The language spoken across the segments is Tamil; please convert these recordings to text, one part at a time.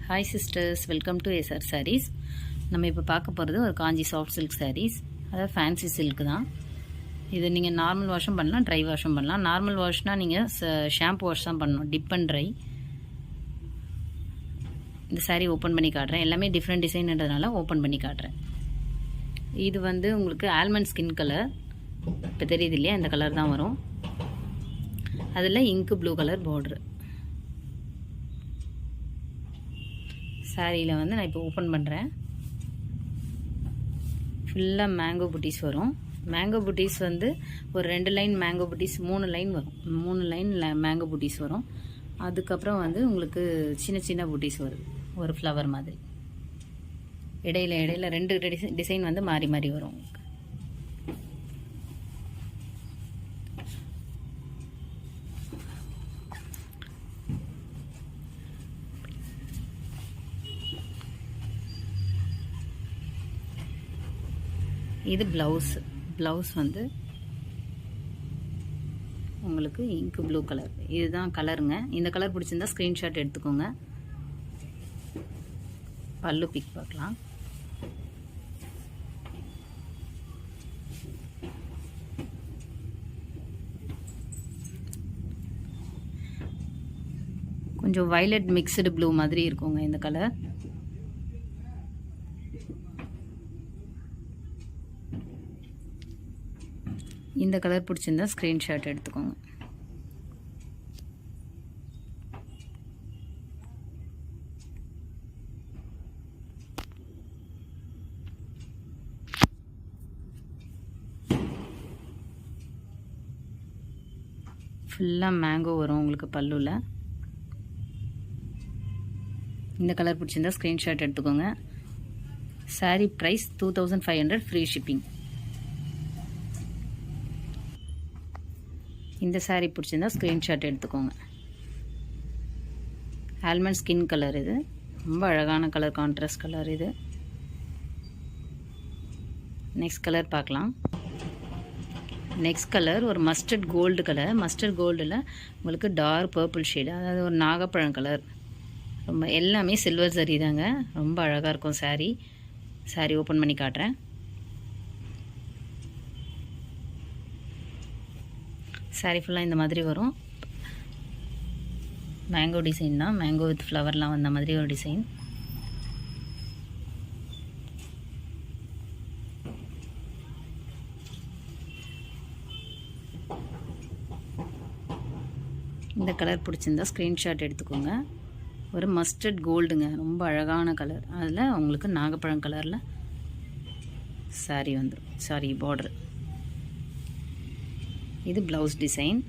Hi sisters, welcome to SR Sarees. நம்ம இப்போ பார்க்க போகிறது ஒரு காஞ்சி சாஃப்ட் சில்க் sarees. அதாவது ஃபேன்சி சில்க் தான். இது நீங்கள் நார்மல் வாஷும் பண்ணலாம், ட்ரை வாஷும் பண்ணலாம். நார்மல் வாஷ்னால் நீங்கள் ஷாம்பு வாஷ் தான் பண்ணணும், டிப் அண்ட் ட்ரை. இந்த saree ஓப்பன் பண்ணி காட்டுறேன். எல்லாமே டிஃப்ரெண்ட் டிசைன்ன்றதுனால ஓப்பன் பண்ணி காட்டுறேன். இது வந்து உங்களுக்கு ஆல்மண்ட் ஸ்கின் கலர், இப்போ தெரியுது இல்லையா, இந்த கலர் தான் வரும். அதில் இங்கு ப்ளூ கலர் பார்டர். சாரியில் வந்து நான் இப்போ ஓப்பன் பண்ணுறேன். ஃபுல்லாக மேங்கோ புட்டீஸ் வரும். மேங்கோ புட்டீஸ் வந்து ஒரு 2 லைன் மேங்கோ புட்டீஸ், 3 லைன் வரும். 3 லைன் மேங்கோ புட்டீஸ் வரும். அதுக்கப்புறம் வந்து உங்களுக்கு சின்ன சின்ன புட்டீஸ் வருது, ஒரு ஃப்ளவர் மாதிரி. இடையில 2 டிசைன் வந்து மாறி மாறி வரும் உங்களுக்கு. இது ப்ளவுஸ் வந்து உங்களுக்கு இங்கு ப்ளூ கலர். இதுதான் கலருங்க. இந்த கலர் பிடிச்சிருந்தா ஸ்க்ரீன்ஷாட் எடுத்துக்கோங்க. பல்லு பிக் பார்க்கலாம். கொஞ்சம் வயலட் மிக்ஸ்டு ப்ளூ மாதிரி இருக்குங்க இந்த கலர். இந்த கலர் பிடிச்சிருந்தா ஸ்க்ரீன்ஷாட் எடுத்துக்கோங்க. ஃபுல்லாக மேங்கோ வரும் உங்களுக்கு பல்லுவில். இந்த கலர் பிடிச்சிருந்தா ஸ்க்ரீன்ஷாட் எடுத்துக்கோங்க. Sari price 2500, free shipping. இந்த சாரீ பிடிச்சிருந்தா ஸ்க்ரீன்ஷாட் எடுத்துக்கோங்க. ஆல்மண்ட் ஸ்கின் கலர், இது ரொம்ப அழகான கலர், கான்ட்ராஸ்ட் கலர் இது. நெக்ஸ்ட் கலர் பார்க்கலாம். நெக்ஸ்ட் கலர் ஒரு மஸ்டர்ட் கோல்டு கலர். மஸ்டர்ட் கோல்டில் உங்களுக்கு டார்க் பர்பிள் ஷேடு, அதாவது ஒரு நாகப்பழம் கலர். ரொம்ப எல்லாமே சில்வர் சரி தாங்க, ரொம்ப அழகாக இருக்கும் சாரீ ஓப்பன் பண்ணி காட்டுறேன். சாரீ ஃபுல்லாக இந்த மாதிரி வரும். மேங்கோ டிசைன் தான், மேங்கோ வித் ஃப்ளவர்லாம் வந்த மாதிரி ஒரு டிசைன். இந்த கலர் பிடிச்சிருந்தா ஸ்க்ரீன்ஷாட் எடுத்துக்கோங்க. ஒரு மஸ்டர்ட் கோல்டுங்க, ரொம்ப அழகான கலர். அதில் உங்களுக்கு நாகப்பழம் கலரில் சாரீ வந்துடும், பார்டர். இது ப்ளவுஸ் டிசைன்.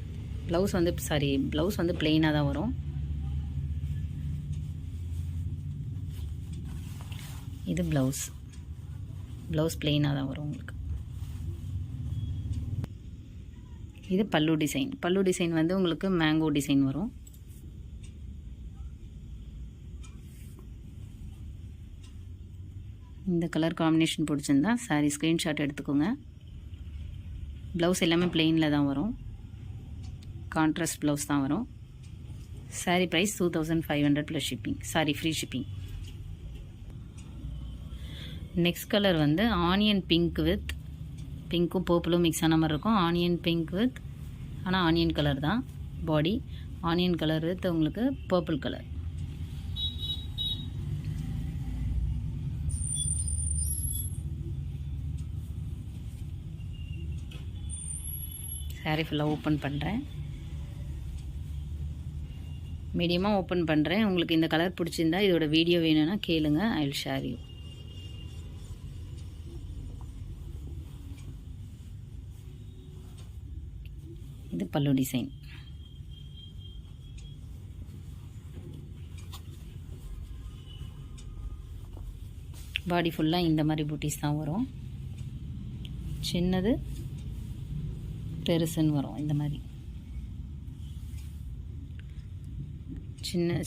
ப்ளவுஸ் வந்து பிளெயினாக தான் வரும். இது ப்ளவுஸ் பிளெயினாக தான் வரும் உங்களுக்கு. இது பல்லு டிசைன் வந்து உங்களுக்கு மேங்கோ டிசைன் வரும். இந்த கலர் காம்பினேஷன் பிடிச்சிருந்தா சாரீ ஸ்க்ரீன்ஷாட் எடுத்துக்கோங்க. ப்ளவுஸ் எல்லாமே பிளெயினில் தான் வரும், கான்ட்ராஸ்ட் ப்ளவுஸ் தான் வரும். Sari price 2500 plus shipping, free shipping. Next colour வந்து ஆனியன் பிங்க் வித் பிங்க்கும் பர்பிளும் மிக்ஸ் ஆன மாதிரி இருக்கும். ஆனியன் பிங்க் வித், ஆனால் ஆனியன் கலர் தான் பாடி. ஆனியன் கலர் வித் உங்களுக்கு பர்பிள் கலர். சாரீ ஃபுல்லாக ஓப்பன் பண்ணுறேன். மீடியமாக ஓப்பன் பண்ணுறேன். உங்களுக்கு இந்த கலர் பிடிச்சிருந்தா இதோட வீடியோ வேணும்னா கேளுங்க, ஐ வில் ஷேர் யூ. இது பல்லு டிசைன். பாடி ஃபுல்லாக இந்த மாதிரி பூட்டிஸ் தான் வரும். சின்னது பெருசுன்னு வரும். இந்த மாதிரி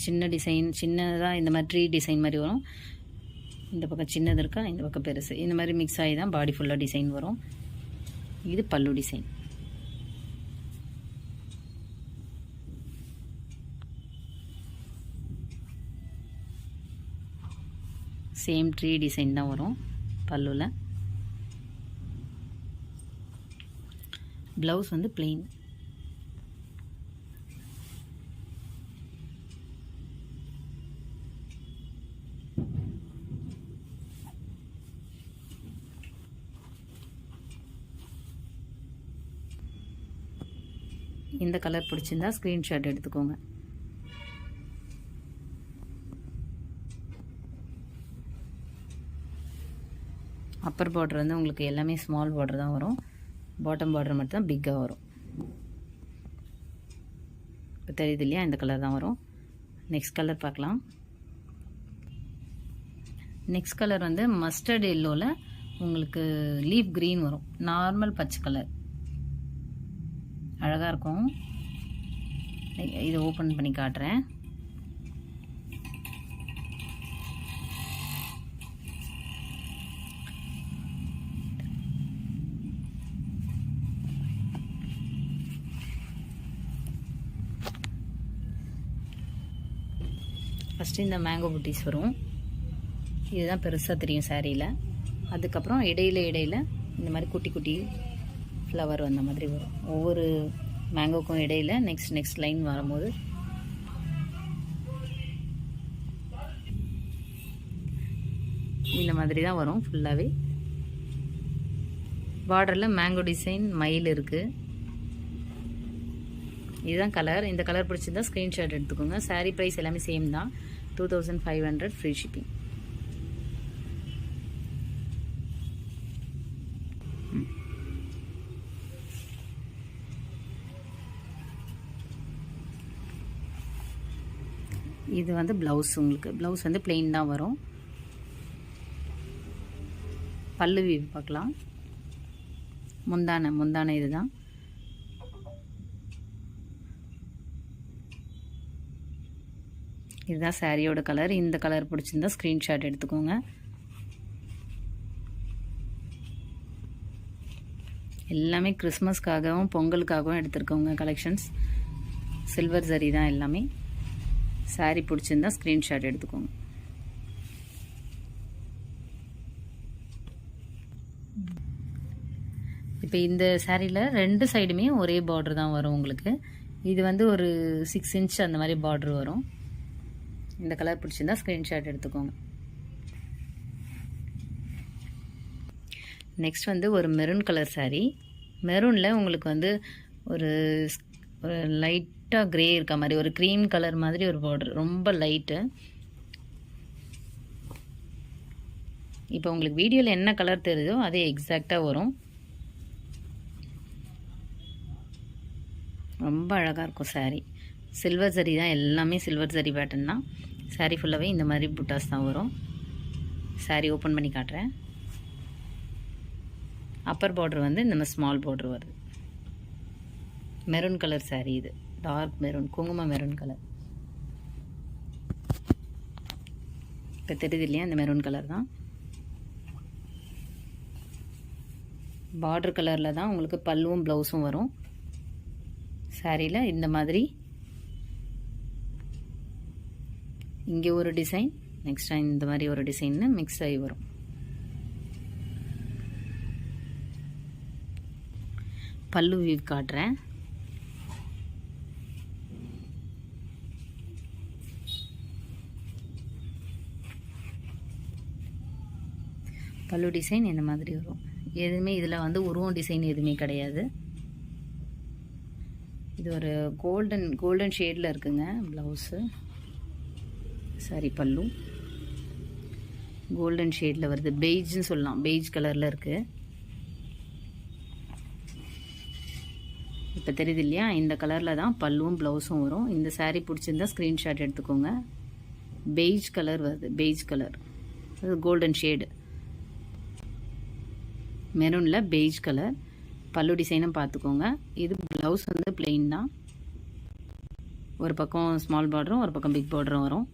சின்ன டிசைன், சின்னதாக இந்த மாதிரி ட்ரீ டிசைன் மாதிரி வரும். இந்த பக்கம் சின்னது இருக்கா, இந்த பக்கம் பெருசு, இந்த மாதிரி மிக்ஸ் ஆகி தான் பாடி ஃபுல்லாக டிசைன் வரும். இது பல்லு டிசைன். சேம் ட்ரீ டிசைன் தான் வரும் பல்லுவில். ப்ளவுஸ் வந்து பிளெயின். இந்த கலர் பிடிச்சிருந்தா ஸ்க்ரீன்ஷாட் எடுத்துக்கோங்க. அப்பர் பார்டர் வந்து உங்களுக்கு எல்லாமே ஸ்மால் பார்டர் தான் வரும். பாட்டம் பார்டர் மட்டும் தான் பிக்காக வரும். இப்போ தெரியுது இல்லையா, இந்த கலர் தான் வரும். நெக்ஸ்ட் கலர் பார்க்கலாம். நெக்ஸ்ட் கலர் வந்து மஸ்டர்ட் எல்லோவில் உங்களுக்கு லீஃப் க்ரீன் வரும். நார்மல் பச்சை கலர் அழகாக இருக்கும். இதை ஓப்பன் பண்ணி காட்டுறேன். ஃபஸ்ட்டு இந்த மேங்கோ புட்டிஸ் வரும். இதுதான் பெருசாக தெரியும் சாரியில். அதுக்கப்புறம் இடையில இந்த மாதிரி குட்டி குட்டி ஃப்ளவர் வந்த மாதிரி வரும். ஒவ்வொரு மேங்கோக்கும் இடையில நெக்ஸ்ட் லைன் வரும்போது இந்த மாதிரி தான் வரும். ஃபுல்லாகவே பார்டரில் மேங்கோ டிசைன் மயில் இருக்குது. இதுதான் கலர். இந்த கலர் பிடிச்சிருந்தா ஸ்க்ரீன்ஷாட் எடுத்துக்கோங்க. சாரீ ப்ரைஸ் எல்லாமே சேம் தான், 2500 ஃப்ரீ ஷிப்பிங். இது வந்து ப்ளவுஸ். உங்களுக்கு ப்ளவுஸ் வந்து பிளெயின் தான் வரும். பல்லு வீவ் பார்க்கலாம். முந்தானை இதுதான். இதுதான் சாரியோட கலர். இந்த கலர் பிடிச்சிருந்தா ஸ்க்ரீன்ஷாட் எடுத்துக்கோங்க. எல்லாமே கிறிஸ்மஸ்க்காகவும் பொங்கலுக்காகவும் எடுத்துருக்கோங்க கலெக்ஷன்ஸ். சில்வர் ஜரி தான் எல்லாமே. சாரி பிடிச்சிருந்தா ஸ்க்ரீன்ஷாட் எடுத்துக்கோங்க. இப்போ இந்த சாரியில் 2 சைடுமே ஒரே பார்டர் தான் வரும் உங்களுக்கு. இது வந்து ஒரு 6 இன்ச் அந்த மாதிரி பார்டர் வரும். இந்த கலர் பிடிச்சிருந்தா ஸ்க்ரீன்ஷாட் எடுத்துக்கோங்க. நெக்ஸ்ட் வந்து ஒரு மெரூன் கலர் சாரி. மெரூனில் உங்களுக்கு வந்து ஒரு லைட்டாக க்ரே இருக்க மாதிரி ஒரு க்ரீம் கலர் மாதிரி ஒரு பார்டர், ரொம்ப லைட்டு. இப்போ உங்களுக்கு வீடியோவில் என்ன கலர் தெரியுதோ அதே எக்ஸாக்டாக வரும். ரொம்ப அழகாக இருக்கும் சாரீ. சில்வர் ஜரி தான், எல்லாமே சில்வர் ஜரி பேட்டர்ன் தான். சாரீ ஃபுல்லாகவே இந்த மாதிரி புட்டாஸ் தான் வரும். சாரீ ஓப்பன் பண்ணி காட்டுறேன். அப்பர் பார்டர் வந்து இந்த மாதிரி ஸ்மால் பார்டர் வருது. Maroon colour sari. இது டார்க் மெரூன், குங்கும மெரூன் கலர். இப்போ தெரியுது இல்லையா, இந்த மெரூன் கலர் தான். பார்டர் கலரில் தான் உங்களுக்கு பல்லுவும் ப்ளவுஸும் வரும். சாரியில் இந்த மாதிரி இங்கே ஒரு டிசைன், நெக்ஸ்ட் இந்த மாதிரி ஒரு டிசைன்னு மிக்ஸ் ஆகி வரும். பல்லு வீவ் காட்டுறேன். பல்லு டிசைன் இந்த மாதிரி வரும். எதுவுமே இதில் வந்து உருவம் டிசைன் எதுவுமே கிடையாது. இது ஒரு கோல்டன் ஷேடில் இருக்குங்க ப்ளவுஸு. சாரி பல்லு கோல்டன் ஷேடில் வருது. பெய்ஜ்னு சொல்லலாம், பெய்ஜ் கலரில் இருக்குது. இப்போ தெரியுது இல்லையா, இந்த கலரில் தான் பல்லுவும் ப்ளவுஸும் வரும். இந்த சாரீ பிடிச்சிருந்தா ஸ்க்ரீன்ஷாட் எடுத்துக்கோங்க. பெய்ஜ் கலர் வருது, பெய்ஜ் கலர். அது கோல்டன் ஷேடு. மெரூனில் பெய்ஜ் கலர். பல்லு டிசைனும் பார்த்துக்கோங்க. இது ப்ளவுஸ் வந்து பிளெயின் தான். ஒரு பக்கம் ஸ்மால் பார்டரும் ஒரு பக்கம் பிக் பார்டரும் வரும்.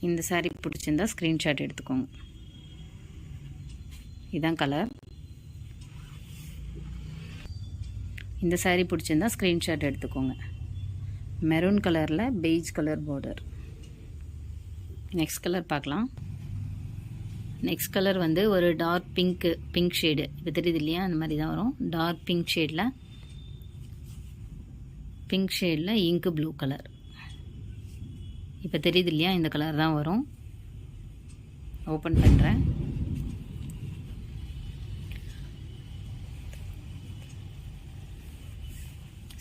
இந்த சாரீ பிடிச்சிருந்தா ஸ்க்ரீன்ஷாட் எடுத்துக்கோங்க. இதுதான் கலர். இந்த சாரீ பிடிச்சிருந்தா ஸ்க்ரீன்ஷாட் எடுத்துக்கோங்க. மெரூன் கலரில் beige colour border. Next colour பார்க்கலாம். நெக்ஸ்ட் கலர் வந்து ஒரு டார்க் பிங்க் ஷேடு. இப்போ தெரியுது இல்லையா, அந்த மாதிரி தான் வரும். டார்க் பிங்க் ஷேடில் இங்கு ப்ளூ கலர். இப்போ தெரியுது இல்லையா, இந்த கலர் தான் வரும். ஓப்பன் பண்ணுறேன்.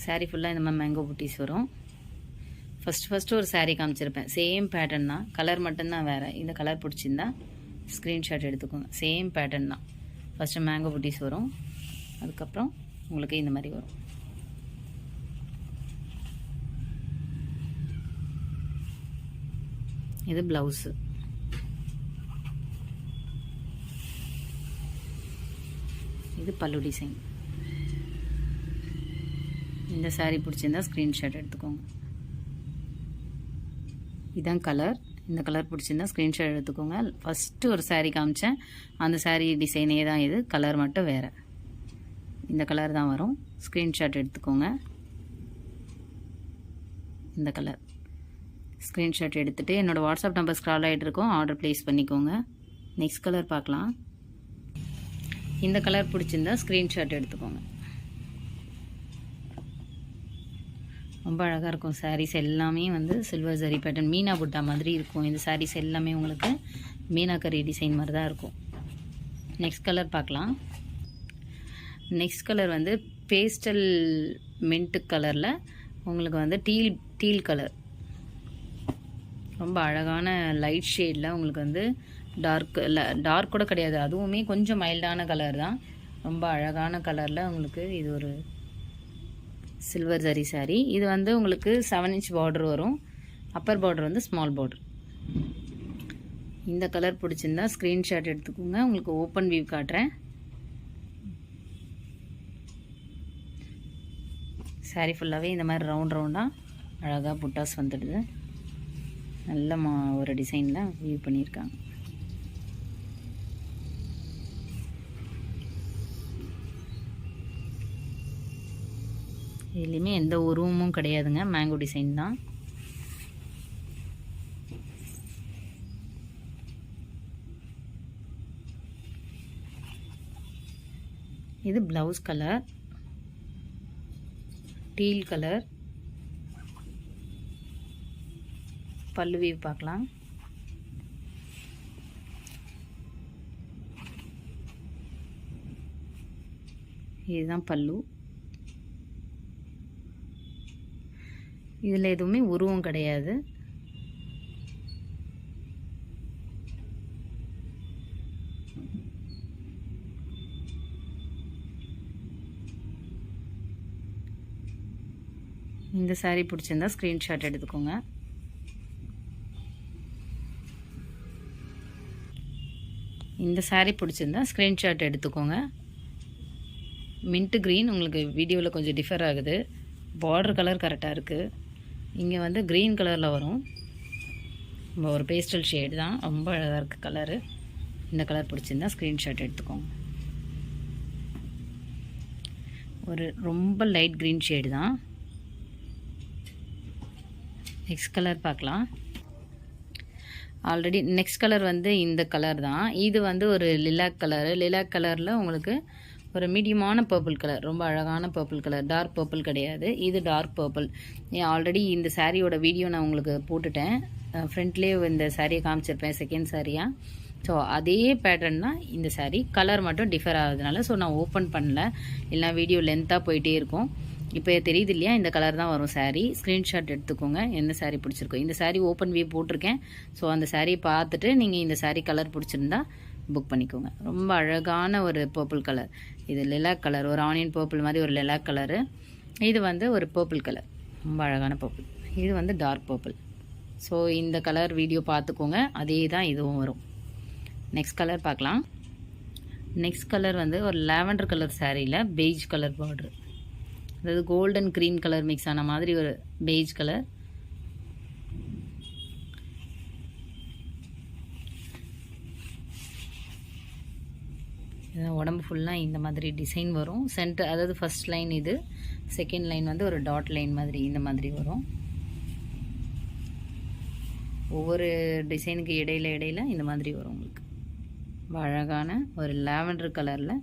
சாரீ ஃபுல்லாக இந்த மாதிரி மேங்கோ புட்டீஸ் வரும். ஃபஸ்ட்டு ஒரு சாரீ காமிச்சிருப்பேன், சேம் பேட்டர்ன் தான், கலர் மட்டும்தான் வேறு. இந்த கலர் பிடிச்சிருந்தா ஸ்க்ரீன்ஷாட் எடுத்துக்கோங்க. சேம் பேட்டர்ன் தான். ஃபஸ்ட்டு மேங்கோ புட்டீஸ் வரும், அதுக்கப்புறம் உங்களுக்கு இந்த மாதிரி வரும். இது ப்ளவுஸு. இது பல்லு டிசைன். இந்த சாரீ பிடிச்சிருந்தா ஸ்க்ரீன்ஷாட் எடுத்துக்கோங்க. இதுதான் கலர். இந்த கலர் பிடிச்சிருந்தா ஸ்க்ரீன்ஷாட் எடுத்துக்கோங்க. ஃபஸ்ட்டு ஒரு சாரீ காமிச்சேன், அந்த சாரீ டிசைனே தான் இது, கலர் மட்டும் வேறு. இந்த கலர் தான் வரும். ஸ்க்ரீன்ஷாட் எடுத்துக்கோங்க. இந்த கலர் ஸ்க்ரீன்ஷாட் எடுத்துகிட்டு என்னோடய வாட்ஸ்அப் நம்பர் ஸ்க்ரால் ஆகிட்டு இருக்கோம், ஆர்டர் ப்ளேஸ் பண்ணிக்கோங்க. நெக்ஸ்ட் கலர் பார்க்கலாம். இந்த கலர் பிடிச்சிருந்தா ஸ்க்ரீன்ஷாட் எடுத்துக்கோங்க. ரொம்ப அழகாக இருக்கும். சாரீஸ் எல்லாமே வந்து சில்வர் ஜரி பேட்டர்ன், மீனா புட்டா மாதிரி இருக்கும். இந்த சாரீஸ் எல்லாமே உங்களுக்கு மீனாக்கரி டிசைன் மாதிரி தான் இருக்கும். நெக்ஸ்ட் கலர் பார்க்கலாம். நெக்ஸ்ட் கலர் வந்து பேஸ்டல் மின்ட் கலரில் உங்களுக்கு வந்து டீல் கலர். ரொம்ப அழகான லைட் ஷேடில் உங்களுக்கு வந்து டார்க் கூட கிடையாது, அதுவுமே கொஞ்சம் மைல்டான கலர் தான். ரொம்ப அழகான கலரில் உங்களுக்கு இது ஒரு சில்வர் ஜரி சாரீ. இது வந்து உங்களுக்கு 7 inch பார்டர் வரும். அப்பர் பார்டர் வந்து ஸ்மால் பார்டர். இந்த கலர் பிடிச்சிருந்தா ஸ்க்ரீன்ஷாட் எடுத்துக்கோங்க. உங்களுக்கு ஓப்பன் வியூ காட்டுறேன். சாரீ ஃபுல்லாகவே இந்த மாதிரி ரவுண்டாக அழகாக புட்டாஸ் வந்துடுது. நல்ல ஒரு டிசைனில் வியூ பண்ணியிருக்காங்க. இதுலேயுமே எந்த உருவமும் கிடையாதுங்க, மேங்கோ டிசைன் தான். இது ப்ளவுஸ் கலர், டீல் கலர். பல்லு வியூ பார்க்கலாம். இதுதான் பல்லு. இதில் எதுவுமே உருவம் கிடையாது. இந்த சாரீ பிடிச்சிருந்தா ஸ்க்ரீன்ஷாட் எடுத்துக்கோங்க. இந்த சாரீ பிடிச்சிருந்தா ஸ்க்ரீன்ஷாட் எடுத்துக்கோங்க. மின்ட் க்ரீன் உங்களுக்கு வீடியோவில் கொஞ்சம் டிஃபர் ஆகுது. பார்டர் கலர் கரெக்டாக இருக்குது. இங்கே வந்து க்ரீன் கலரில் வரும். ஒரு பேஸ்டல் ஷேடு தான், ரொம்ப அழகாக இருக்குது கலரு. இந்த கலர் பிடிச்சிருந்தா ஸ்க்ரீன்ஷாட் எடுத்துக்கோங்க. ஒரு ரொம்ப லைட் க்ரீன் ஷேடு தான். நெக்ஸ்ட் கலர் பார்க்கலாம். ஆல்ரெடி நெக்ஸ்ட் கலர் வந்து இந்த கலர் தான். இது வந்து ஒரு லிலாக் கலரு. லிலாக் கலரில் உங்களுக்கு ஒரு மீடியமான பர்பிள் கலர், ரொம்ப அழகான பர்பிள் கலர். டார்க் பர்பிள் கிடையாது, இது டார்க் பர்பிள். ஆல்ரெடி இந்த சாரியோட வீடியோ நான் உங்களுக்கு போட்டுட்டேன். ஃப்ரண்ட்லேயே இந்த சாரியை காமிச்சிருப்பேன், செகண்ட் சாரியாக. ஸோ அதே பேட்டர்ன் தான் இந்த சாரீ, கலர் மட்டும் டிஃபர் ஆகுதுனால ஸோ நான் ஓப்பன் பண்ணல, இல்லைனா வீடியோ லென்த்தாக போயிட்டே இருக்கும். இப்போ தெரியுது இல்லையா, இந்த கலர் தான் வரும் சாரீ. ஸ்க்ரீன்ஷாட் எடுத்துக்கோங்க எந்த சாரீ பிடிச்சிருக்கோ. இந்த சாரீ ஓப்பன் வியூ போட்டிருக்கேன். ஸோ அந்த சாரியை பார்த்துட்டு நீங்கள் இந்த சாரீ கலர் பிடிச்சிருந்தா புக் பண்ணிக்கோங்க. ரொம்ப அழகான ஒரு பர்பிள் கலர். இது லிலாக் கலர், ஒரு ஆனியன் பர்பிள் மாதிரி ஒரு லிலாக் கலரு. இது வந்து ஒரு பர்பிள் கலர், ரொம்ப அழகான பர்பிள். இது வந்து டார்க் பர்பிள். ஸோ இந்த கலர் வீடியோ பார்த்துக்கோங்க, அதே தான் இதுவும் வரும். நெக்ஸ்ட் கலர் பார்க்கலாம். நெக்ஸ்ட் கலர் வந்து ஒரு லாவெண்டர் கலர் சாரியில் பெய்ஜ் கலர் பார்டர், அதாவது கோல்டன் க்ரீன் கலர் மிக்ஸ் ஆன மாதிரி ஒரு பெய்ஜ் கலர். உடம்பு ஃபுல்லாக இந்த மாதிரி டிசைன் வரும். சென்டர், அதாவது ஃபர்ஸ்ட் லைன் இது, செகண்ட் லைன் வந்து ஒரு டாட் லைன் மாதிரி இந்த மாதிரி வரும். ஒவ்வொரு டிசைனுக்கு இடையில இந்த மாதிரி வரும் உங்களுக்கு. அழகான ஒரு லாவெண்டர் கலரில்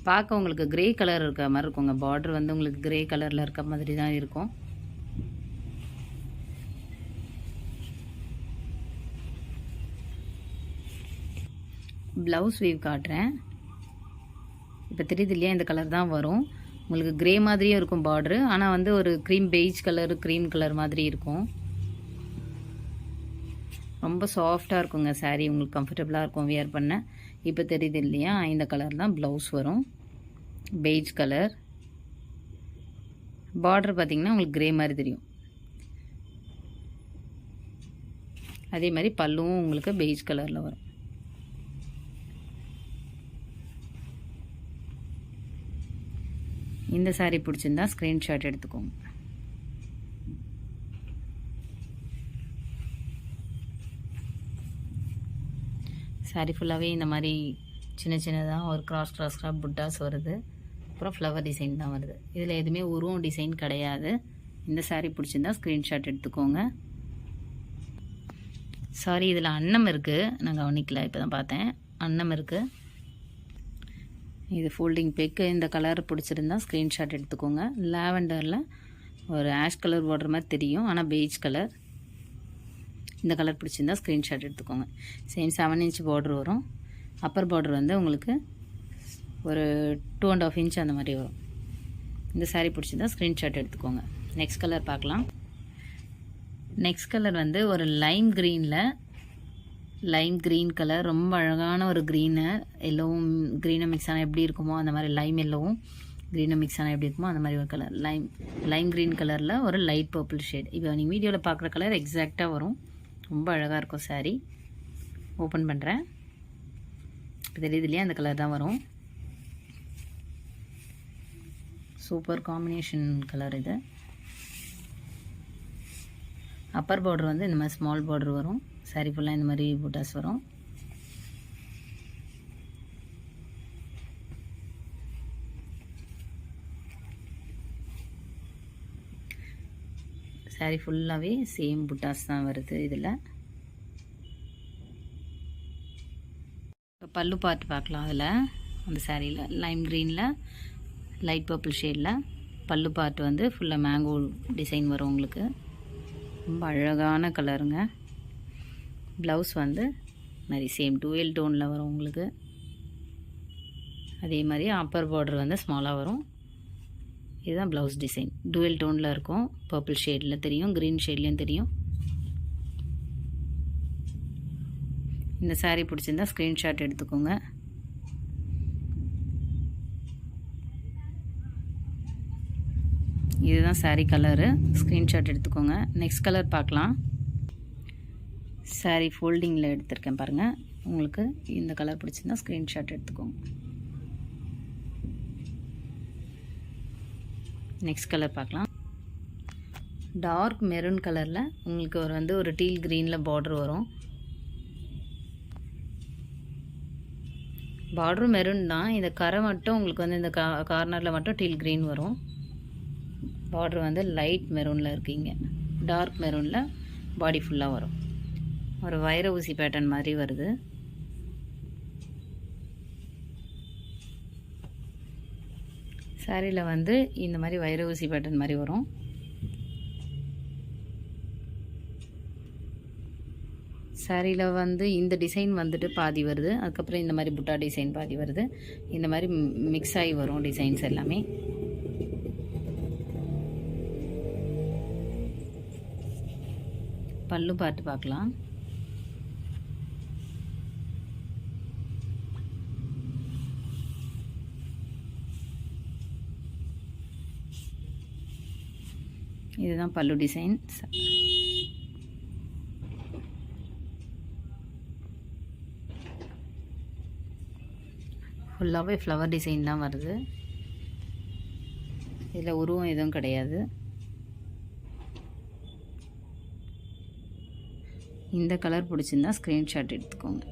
பார்க்க உங்களுக்கு கிரே கலர் இருக்க மாதிரி இருக்குங்க. பார்டர் வந்து உங்களுக்கு கிரே கலரில் இருக்க மாதிரி தான் இருக்கும். ப்ளவுஸ் வீவ் காட்டுறேன். இப்போ தெரியுது இல்லையா, இந்த கலர் தான் வரும் உங்களுக்கு. கிரே மாதிரியும் இருக்கும் பார்டரு, ஆனால் வந்து ஒரு cream beige colour, cream colour மாதிரி இருக்கும். ரொம்ப சாஃப்டாக இருக்குங்க சாரீ, உங்களுக்கு கம்ஃபர்டபுளாக இருக்கும் வியர் பண்ண. இப்போ தெரியுது இல்லையா, இந்த கலர் தான் ப்ளவுஸ் வரும், பெய்ஜ் கலர். பார்டர் பார்த்திங்கன்னா உங்களுக்கு கிரே மாதிரி தெரியும். அதே மாதிரி பல்லுவும் உங்களுக்கு பெய்ஜ் கலரில் வரும். இந்த சாரீ பிடிச்சிருந்தா ஸ்க்ரீன்ஷாட் எடுத்துக்கோங்க. சாரீ ஃபுல்லாகவே இந்த மாதிரி சின்ன சின்னதாக ஒரு கிராஸ் புட்டாஸ் வருது. அப்புறம் ஃப்ளவர் டிசைன் தான் வருது. இதில் எதுவுமே உருவம் டிசைன் கிடையாது. இந்த சாரீ பிடிச்சிருந்தா ஸ்க்ரீன்ஷாட் எடுத்துக்கோங்க. சாரி, இதில் அன்னம் இருக்குது, நான் கவனிக்கல, இப்போ தான் பார்த்தேன். அன்னம் இருக்குது. இது ஃபோல்டிங் பெக்கு. இந்த கலர் பிடிச்சிருந்தா ஸ்க்ரீன்ஷாட் எடுத்துக்கோங்க. லாவெண்டரில் ஒரு ஆஷ் கலர் பார்டர் மாதிரி தெரியும், ஆனால் பெய்ஜ் கலர். இந்த கலர் பிடிச்சிருந்தா ஸ்க்ரீன்ஷாட் எடுத்துக்கோங்க. சேம் 7 இன்ச் பார்டர் வரும். அப்பர் பார்டர் வந்து உங்களுக்கு ஒரு 2.5 இன்ச் அந்த மாதிரி வரும். இந்த சாரீ பிடிச்சிருந்தா ஸ்க்ரீன்ஷாட் எடுத்துக்கோங்க. நெக்ஸ்ட் கலர் பார்க்கலாம். நெக்ஸ்ட் கலர் வந்து ஒரு லைம் க்ரீன் கலர். ரொம்ப அழகான ஒரு க்ரீனு. எல்லோவும் க்ரீனை மிக்ஸ் ஆனால் எப்படி இருக்குமோ அந்த மாதிரி, லைம் எல்லோவும் க்ரீனை மிக்ஸ் ஆனால் எப்படி இருக்குமோ அந்த மாதிரி ஒரு கலர். லைம் க்ரீன் கலரில் ஒரு லைட் பர்பிள் ஷேட். இப்போ நீங்கள் வீடியோவில் பார்க்குற கலர் எக்ஸாக்டாக வரும். ரொம்ப அழகாக இருக்கும் சாரீ. ஓப்பன் பண்ணுறேன். இப்போ தெரியுது இல்லையா, அந்த கலர் தான் வரும். சூப்பர் காம்பினேஷன் கலர் இது. அப்பர் பார்டர் வந்து இந்த மாதிரி ஸ்மால் பார்டர் வரும். சாரீ ஃபுல்லாக இந்த மாதிரி பூட்டாஸ் வரும். சாரீ ஃபுல்லாகவே சேம் புட்டாஸ் தான் வருது இதில். இப்போ பல்லு பார்ட் பார்க்கலாம். அதில் அந்த சாரியில் லைம் க்ரீனில் லைட் பர்பிள் ஷேடில் பல்லு பார்ட் வந்து ஃபுல்லாக மேங்கோ டிசைன் வரும் உங்களுக்கு. ரொம்ப அழகான கலருங்க. ப்ளவுஸ் வந்து மாதிரி சேம் டூயல் டோனில் வரும் உங்களுக்கு. அதே மாதிரி அப்பர் பார்டர் வந்து ஸ்மாலாக வரும். இதுதான் ப்ளவுஸ் டிசைன். டூயல் டோனில் இருக்கும். பர்பிள் ஷேடில் தெரியும், க்ரீன் ஷேட்லேயும் தெரியும். இந்த சாரீ பிடிச்சிருந்தா ஸ்க்ரீன்ஷாட் எடுத்துக்கோங்க. இதுதான் சாரீ கலரு, ஸ்க்ரீன்ஷாட் எடுத்துக்கோங்க. நெக்ஸ்ட் கலர் பார்க்கலாம். சாரீ ஃபோல்டிங்கில் எடுத்திருக்கேன் பாருங்கள். உங்களுக்கு இந்த கலர் பிடிச்சிருந்தா ஸ்க்ரீன்ஷாட் எடுத்துக்கோங்க. நெக்ஸ்ட் கலர் பார்க்கலாம். டார்க் மெரூன் கலரில் உங்களுக்கு ஒரு டீல் க்ரீனில் பார்டர் வரும். பார்டரும் மெரூன் தான். இந்த கரை மட்டும் உங்களுக்கு வந்து இந்த கார்னரில் மட்டும் டீல் க்ரீன் வரும். பார்டர் வந்து லைட் மெரூனில் இருக்கீங்க. டார்க் மெரூனில் பாடி ஃபுல்லாக வரும். ஒரு வைர ஊசி பேட்டர்ன் மாதிரி வருது. சாரியில் வந்து இந்த மாதிரி வைர ஊசி பேட்டர்ன் மாதிரி வரும். சாரியில் வந்து இந்த டிசைன் வந்துட்டு பாதி வருது. அதுக்கப்புறம் இந்த மாதிரி புட்டா டிசைன் பாதி வருது. இந்த மாதிரி மிக்ஸ் ஆகி வரும் டிசைன்ஸ் எல்லாமே. பல்லு பார்த்து பார்க்கலாம். இதுதான் பல்லு டிசைன். ஃபுல்லாகவே ஃப்ளவர் டிசைன் தான் வருது. இதில் உருவம் எதுவும் கிடையாது. இந்த கலர் பிடிச்சிருந்தா ஸ்க்ரீன்ஷாட் எடுத்துக்கோங்க.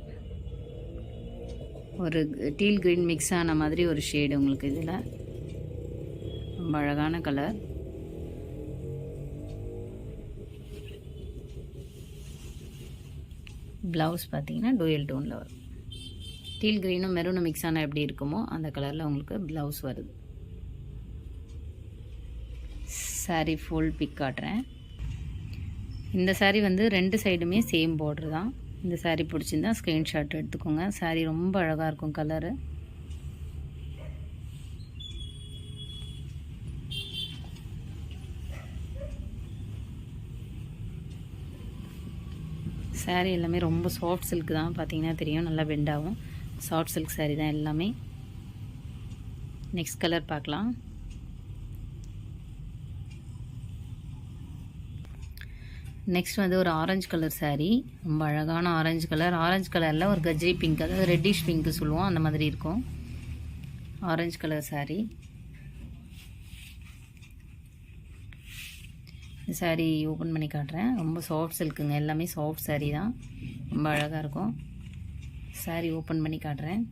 ஒரு டீல் க்ரீன் மிக்ஸ் ஆன மாதிரி ஒரு ஷேடு உங்களுக்கு இதில். ரொம்ப அழகான கலர். ப்ளவுஸ் பார்த்தீங்கன்னா டூயல் டோனில் வரும். டீல் க்ரீனும் மெரூனும் மிக்ஸ் ஆனால் எப்படி இருக்குமோ அந்த கலரில் உங்களுக்கு ப்ளவுஸ் வருது. சாரீ ஃபுல் பிக் காட்டுறேன். இந்த சாரீ வந்து 2 சைடுமே சேம் பார்டர் தான். இந்த சாரீ பிடிச்சிருந்தா ஸ்க்ரீன்ஷாட் எடுத்துக்கோங்க. சாரீ ரொம்ப அழகாக இருக்கும் கலரு. சாரீ எல்லாமே ரொம்ப சாஃப்ட் சில்க் தான், பார்த்தீங்கன்னா தெரியும், நல்லா பெண்ட் ஆகும். சாஃப்ட் சில்க் சாரீ தான் எல்லாமே. நெக்ஸ்ட் கலர் பார்க்கலாம். நெக்ஸ்ட் வந்து ஒரு ஆரஞ்சு கலர் சாரீ. ரொம்ப அழகான ஆரஞ்சு கலர். ஆரஞ்சு கலரில் ஒரு கஜ்ரி பிங்க், அதாவது ரெட்டிஷ் பிங்க்கு சொல்லுவோம், அந்த மாதிரி இருக்கும். Orange colour sari. இந்த சாரீ ஓப்பன் பண்ணி காட்டுறேன். ரொம்ப சாஃப்ட் சில்க்குங்க, எல்லாமே சாஃப்ட் சாரீ தான், ரொம்ப அழகாக இருக்கும். சாரீ ஓப்பன் பண்ணி காட்டுறேன்.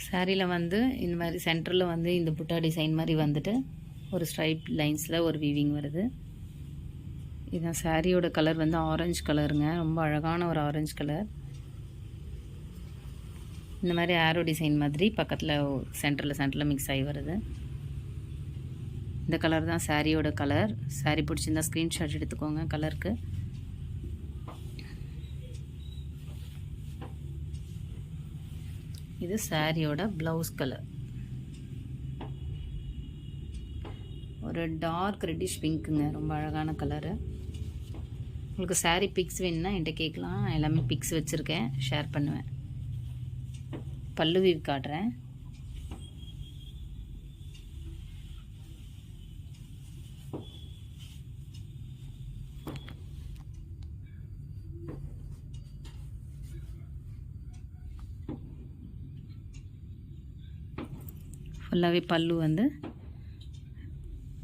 சாரியில் வந்து இந்த மாதிரி சென்டரில் வந்து இந்த புட்டா டிசைன் மாதிரி வந்துட்டு ஒரு ஸ்ட்ரைப் லைன்ஸில் ஒரு வீவிங் வருது. இதுதான் சாரியோட கலர் வந்து ஆரஞ்சு கலருங்க, ரொம்ப அழகான ஒரு ஆரஞ்சு கலர். இந்த மாதிரி ஆரோ டிசைன் மாதிரி பக்கத்தில் சென்டரில் மிக்ஸ் ஆகி வருது. இந்த கலர் தான் சாரியோட கலர். சாரி பிடிச்சிருந்தா ஸ்க்ரீன்ஷாட் எடுத்துக்கோங்க கலருக்கு. இது சாரியோட ப்ளவுஸ் கலர். ஒரு டார்க் ரெட்டிஷ் பிங்க்குங்க, ரொம்ப அழகான கலரு. உங்களுக்கு சாரீ பிக்ஸ் வேணுன்னா என்கிட்ட கேட்கலாம், எல்லாமே பிக்ஸ் வச்சுருக்கேன், ஷேர் பண்ணுவேன். பல்லு வீவ் காட்டுறேன். ஃபுல்லாகவே பல்லு வந்து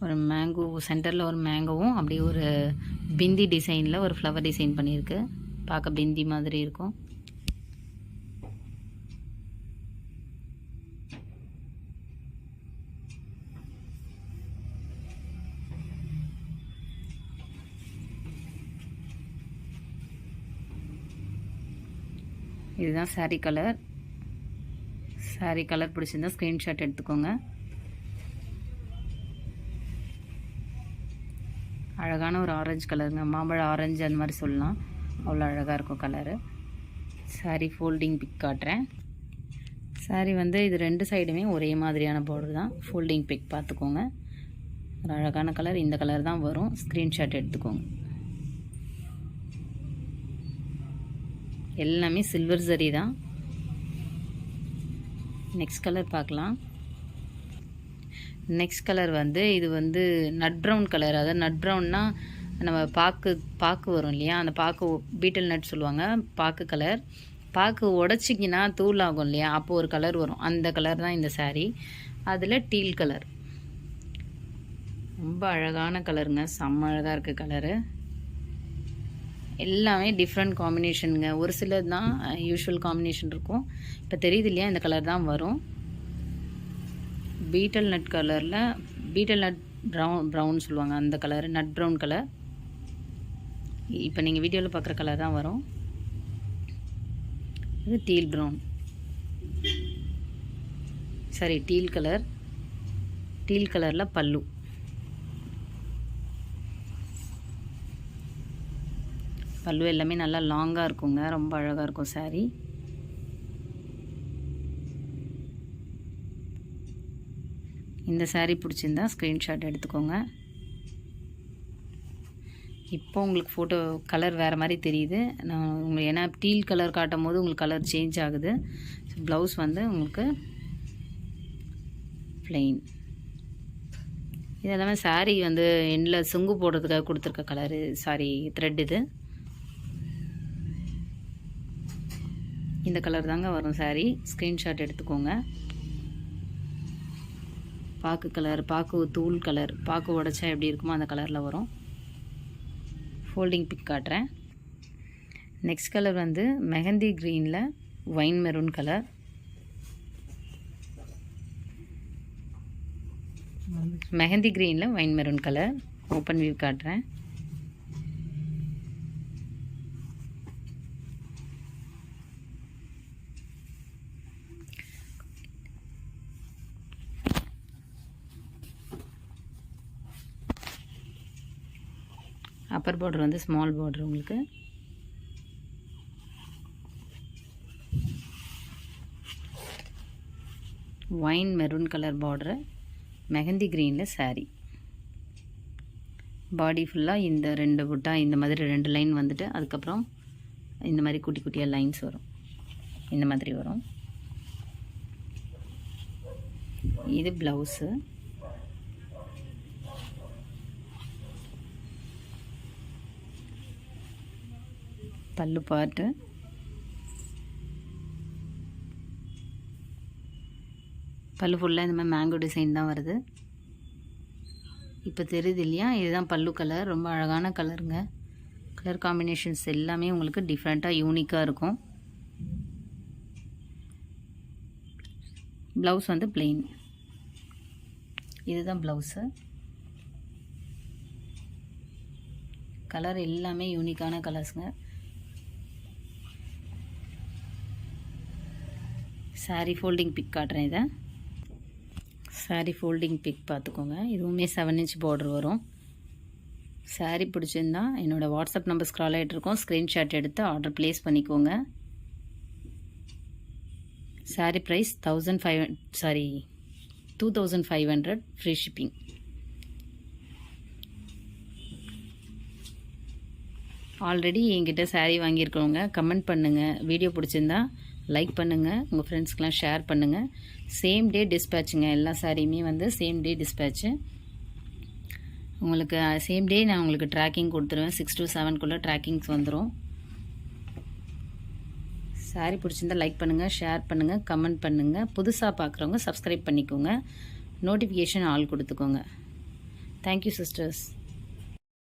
ஒரு மேங்கோ, சென்டரில் ஒரு மேங்கோவும் அப்படியே ஒரு பிந்தி டிசைனில் ஒரு ஃப்ளவர் டிசைன் பண்ணியிருக்கு. பார்க்க பிந்தி மாதிரி இருக்கும். இதுதான் சாரீ கலர். சாரீ கலர் பிடிச்சிருந்தா ஸ்க்ரீன்ஷாட் எடுத்துக்கோங்க. அழகான ஒரு ஆரஞ்சு கலருங்க, மாம்பழ ஆரஞ்சு அந்த மாதிரி சொல்லலாம், அவ்வளோ அழகாக இருக்கும் கலரு. சாரீ ஃபோல்டிங் பிக் காட்டுறேன். சாரீ வந்து இது 2 சைடுமே ஒரே மாதிரியான பார்டர் தான். ஃபோல்டிங் பிக் பார்த்துக்கோங்க. ஒரு அழகான கலர், இந்த கலர் தான் வரும். ஸ்க்ரீன்ஷாட் எடுத்துக்கோங்க. எல்லாமே சில்வர் ஜரி தான். நெக்ஸ்ட் கலர் பார்க்கலாம். நெக்ஸ்ட் கலர் வந்து இது வந்து நட் ப்ரௌன் கலர். அதாவது நட் ப்ரௌன்னா நம்ம பாக்கு வரும் இல்லையா, அந்த பாக்கு பீட்டல் நட் சொல்லுவாங்க, பாக்கு கலர். பாக்கு உடச்சிக்கினா தூள் ஆகும் இல்லையா, அப்போ ஒரு கலர் வரும், அந்த கலர் தான் இந்த சாரீ. அதில் டீல் கலர், ரொம்ப அழகான கலருங்க, செம்ம அழகாக இருக்குது கலரு. எல்லாமே டிஃப்ரெண்ட் காம்பினேஷனுங்க. ஒரு சிலது தான் யூஷுவல் காம்பினேஷன் இருக்கும். இப்போ தெரியுது இல்லையா, இந்த கலர் தான் வரும். பீட்டல் நட் கலரில், பீட்டல் நட் ப்ரௌன் சொல்லுவாங்க, அந்த கலர் நட் ப்ரௌன் கலர். இப்போ நீங்கள் வீடியோவில் பார்க்குற கலர் தான் வரும். இது deal brown, sorry deal colour. Deal கலரில் பல்லு. பல்லு எல்லாமே நல்லா லாங்காக இருக்குங்க, ரொம்ப அழகாக இருக்கும் சாரீ. இந்த சாரீ பிடிச்சிருந்தா ஸ்க்ரீன்ஷாட் எடுத்துக்கோங்க. இப்போ உங்களுக்கு ஃபோட்டோ கலர் வேறு மாதிரி தெரியுது. நான் உங்களுக்கு ஏன்னா டீல் கலர் காட்டும் போது உங்களுக்கு கலர் சேஞ்ச் ஆகுது. ப்ளவுஸ் வந்து உங்களுக்கு ப்ளெயின். இது எல்லாமே சாரீ வந்து எண்டில் சுங்கு போடுறதுக்காக கொடுத்துருக்க கலரு, சாரி த்ரெட். இது இந்த கலர் தாங்க வரும் சாரீ. ஸ்க்ரீன்ஷாட் எடுத்துக்கோங்க. பாக்கு கலர், பாக்கு தூள் கலர், பாக்கு உடைச்சா எப்படி இருக்குமோ அந்த கலரில் வரும். ஃபோல்டிங் பிக் காட்டுறேன். நெக்ஸ்ட் கலர் வந்து மெஹந்தி க்ரீனில் ஒயின் மெரூன் கலர். மெஹந்தி க்ரீனில் wine maroon colour. Open view காட்டுறேன். அப்பர் பார்டர் வந்து ஸ்மால் பார்டர் உங்களுக்கு. Wine maroon colour border, mehndi க்ரீனில் saree. பாடி ஃபுல்லாக இந்த 2 புட்டா இந்த மாதிரி 2 லைன் வந்துட்டு அதுக்கப்புறம் இந்த மாதிரி குட்டி குட்டியாக லைன்ஸ் வரும். இந்த மாதிரி வரும். இது ப்ளவுஸு. பல்லு பார்ட்டு. பல்லு ஃபுல்லாக இந்த மாதிரி மேங்கோ டிசைன் தான் வருது. இப்போ தெரியுது இல்லையா, இதுதான் பல்லு கலர். ரொம்ப அழகான கலருங்க. கலர் காம்பினேஷன்ஸ் எல்லாமே உங்களுக்கு டிஃப்ரெண்ட்டாக யூனிக்காக இருக்கும். ப்ளவுஸ் வந்து பிளெயின். இதுதான் ப்ளவுஸு. கலர் எல்லாமே யூனிக்கான கலர்ஸுங்க. சாரீ ஃபோல்டிங் பிக் காட்டுறேன். இதை சாரீ ஃபோல்டிங் பிக் பார்த்துக்கோங்க. இதுவுமே 7 inch பார்டர் வரும். சாரீ பிடிச்சிருந்தா என்னோடய வாட்ஸ்அப் நம்பர் ஸ்க்ரால் ஆகிட்டு இருக்கோம். ஸ்க்ரீன்ஷாட் எடுத்து ஆர்டர் ப்ளேஸ் பண்ணிக்கோங்க. Sari price 2500 free shipping. Already என்கிட்ட சாரீ வாங்கியிருக்கவங்க கமெண்ட் பண்ணுங்கள். வீடியோ பிடிச்சிருந்தா லைக் பண்ணுங்கள். உங்கள் ஃப்ரெண்ட்ஸ்க்கெலாம் ஷேர் பண்ணுங்கள். Same day டிஸ்பேட்சுங்க. எல்லா சாரியுமே வந்து சேம் டே டிஸ்பேட்சு. உங்களுக்கு சேம் டே நான் உங்களுக்கு ட்ராக்கிங் கொடுத்துருவேன். 6 to 7 ட்ராக்கிங்ஸ் வந்துடும். சாரி பிடிச்சிருந்தா லைக் பண்ணுங்கள், ஷேர் பண்ணுங்கள், கமெண்ட் பண்ணுங்கள். புதுசாக பார்க்குறவங்க சப்ஸ்கிரைப் பண்ணிக்கோங்க. நோட்டிஃபிகேஷன் ஆல் கொடுத்துக்கோங்க. Thank you sisters.